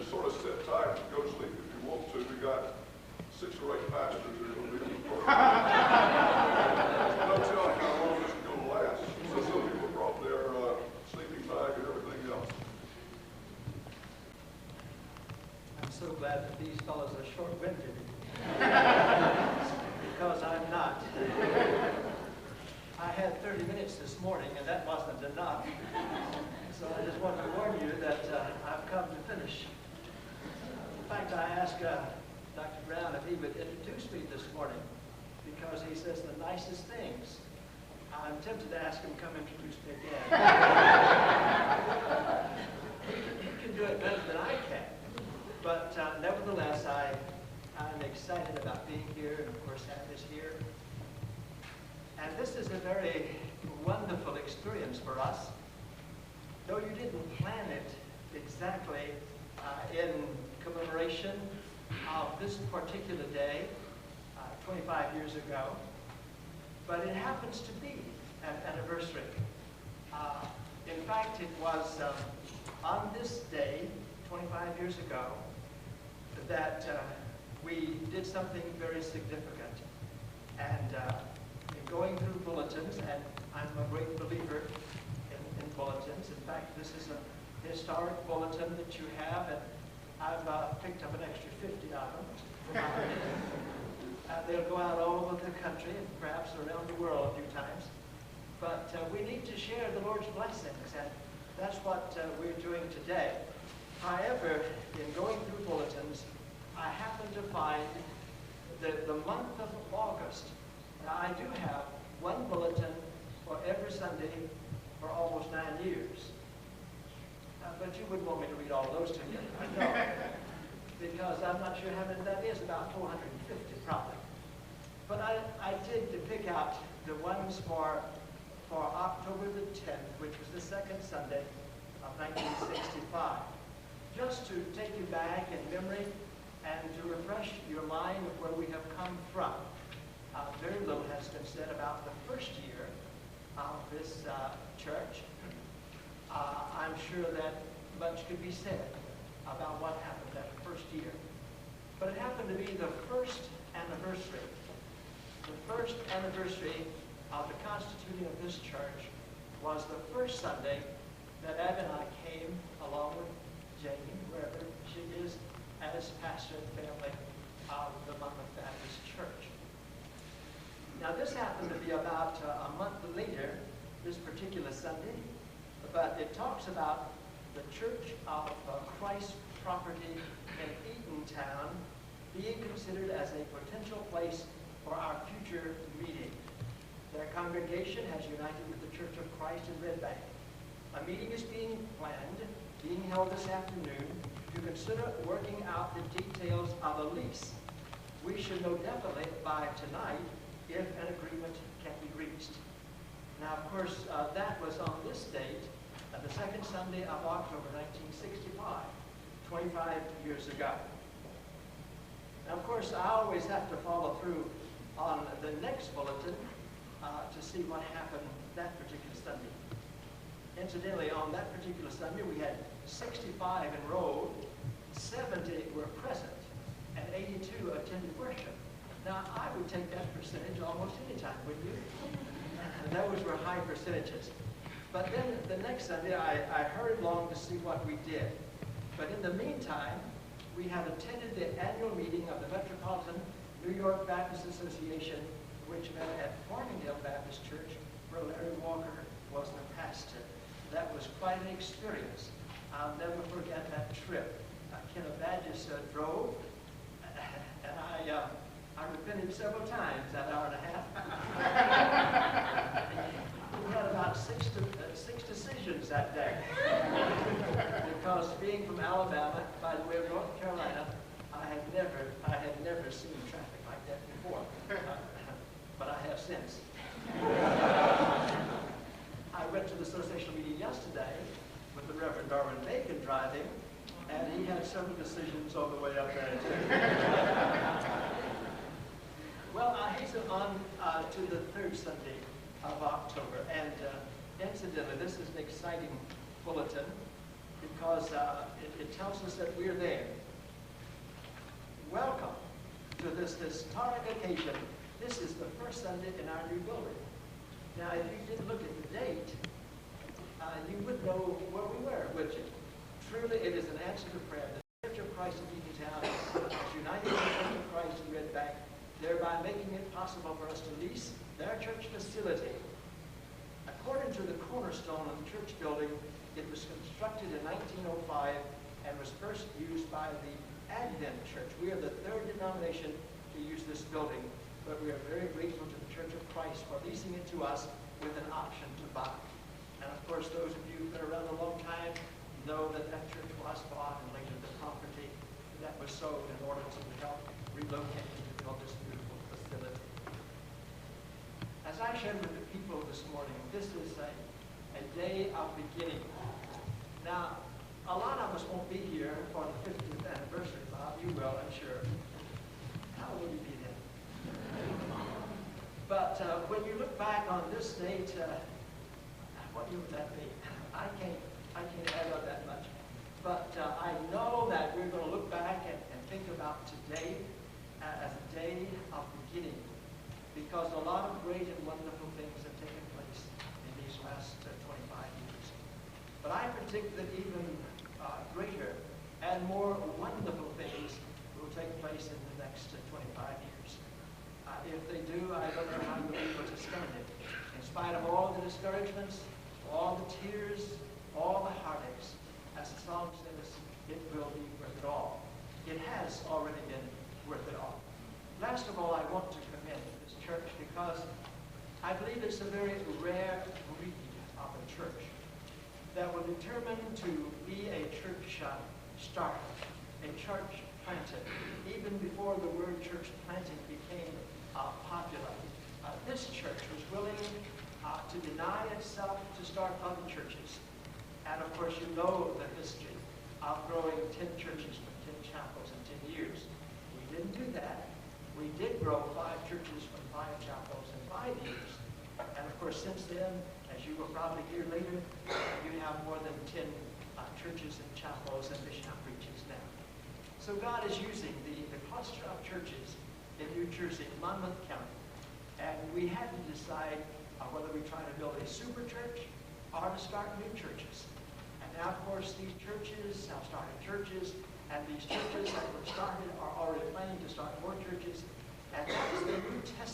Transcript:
just sort of sit tight and go to sleep if you want to. We got 6 or 8 pastors that are going to be in the program. Don't tell how long this is going to last. So some people brought their sleeping bag and everything else. I'm so glad that these fellows are short-winded. Because I'm not. I had 30 minutes this morning, and that wasn't enough. So I just want to warn you that I've come to finish. In fact, I asked Dr. Brown if he would introduce me this morning, because he says the nicest things. I'm tempted to ask him to come introduce me again. He can do it better than I can. But nevertheless, I'm excited about being here, and of course, Sam is here. And this is a very wonderful experience for us. Though you didn't plan it exactly in commemoration of this particular day, 25 years ago, but it happens to be an anniversary. In fact, it was on this day, 25 years ago, that we did something very significant. And in going through bulletins, and I'm a great believer in bulletins. In fact, this is a historic bulletin that you have, and I've picked up an extra 50 of them. They'll go out all over the country and perhaps around the world a few times. But we need to share the Lord's blessings, and that's what we're doing today. However, in going through bulletins, I happened to find the month of August. Now, I do have one bulletin for every Sunday for almost 9 years. But you wouldn't want me to read all those to you, I know. Because I'm not sure how many that is, about 450 probably. But I did pick out the ones for October the 10th, which was the second Sunday of 1965. Just to take you back in memory and to refresh your mind of where we have come from. Very little has been said about the first year of this church. I'm sure that much could be said about what happened that first year. But it happened to be the first anniversary. The first anniversary of the constituting of this church was the first Sunday that Ab and I came along with Jamie, wherever she is, as pastor and family of the Monmouth Baptist Church. Now, this happened to be about a month later, this particular Sunday, but it talks about the Church of Christ property in Eatontown being considered as a potential place for our future meeting. Their congregation has united with the Church of Christ in Red Bank. A meeting is being planned, being held this afternoon, to consider working out the details of a lease. We should know definitely by tonight if an agreement can be reached. Now, of course, that was on this date, the second Sunday of October 1965, 25 years ago. Now, of course, I always have to follow through on the next bulletin to see what happened that particular Sunday. Incidentally, on that particular Sunday, we had 65 enrolled, 70 were present, and 82 attended worship. Now, I would take that percentage almost any time, wouldn't you? And those were high percentages. But then the next Sunday, I hurried along to see what we did. But in the meantime, we had attended the annual meeting of the Metropolitan New York Baptist Association, which met at Farmingdale Baptist Church, where Larry Walker was the pastor. That was quite an experience. I'll never forget that trip. Kenneth Badges drove, and I repented several times that hour and a half. We had about six decisions that day. Because being from Alabama, by the way of North Carolina, I had never seen traffic like that before. But I have since. I went to the association meeting yesterday with the Reverend Darwin Bacon driving, and he had several decisions on the way up there too. Well, I hasten on to the third Sunday of October, and incidentally, this is an exciting bulletin. because it tells us that we're there. Welcome to this historic occasion. This is the first Sunday in our new building. Now, if you didn't look at the date, you would know where we were, would you? Truly, it is an answer to prayer. The Church of Christ of Eatontown is united with the Church of Christ in Red Bank, thereby making it possible for us to lease their church facility. According to the cornerstone of the church building, it was constructed in 1905 and was first used by the Advent Church. We are the third denomination to use this building, but we are very grateful to the Church of Christ for leasing it to us with an option to buy. And of course, those of you who've been around a long time know that that church was bought and later the property that was sold in order to help relocate to build this beautiful facility. As I shared with the people this morning, this is a day of beginning. Now, a lot of us won't be here for the 50th anniversary, Bob. You will, I'm sure. How will you be then? But when you look back on this date, what year would that be? I can't add up that much. But I know that we're going to look back and think about today as a day of beginning, because a lot of great and wonderful things have taken place in these last 25 years. But I predict that even greater and more wonderful things will take place in the next 25 years. If they do, I don't know how you'll be able to stand it. In spite of all the discouragements, all the tears, all the heartaches, as the song says, it will be worth it all. It has already been worth it all. Last of all, I want to commend this church because I believe it's a very rare breed of a church that will determine to be a church starter, a church planted, even before the word church planting became popular. This church was willing to deny itself to start other churches. And of course, you know the history of growing 10 churches from 10 chapels in 10 years. We didn't do that. We did grow 5 churches from 5 chapels in 5 years. And of course, since then, as you will probably hear later, you have more than 10 churches and chapels and mission outreaches now. So God is using the cluster of churches in New Jersey, Monmouth County. And we had to decide whether we try to build a super church or to start new churches. And now, of course, these churches have started churches, and these churches that were started are already planning to start more churches. And that is the New Testament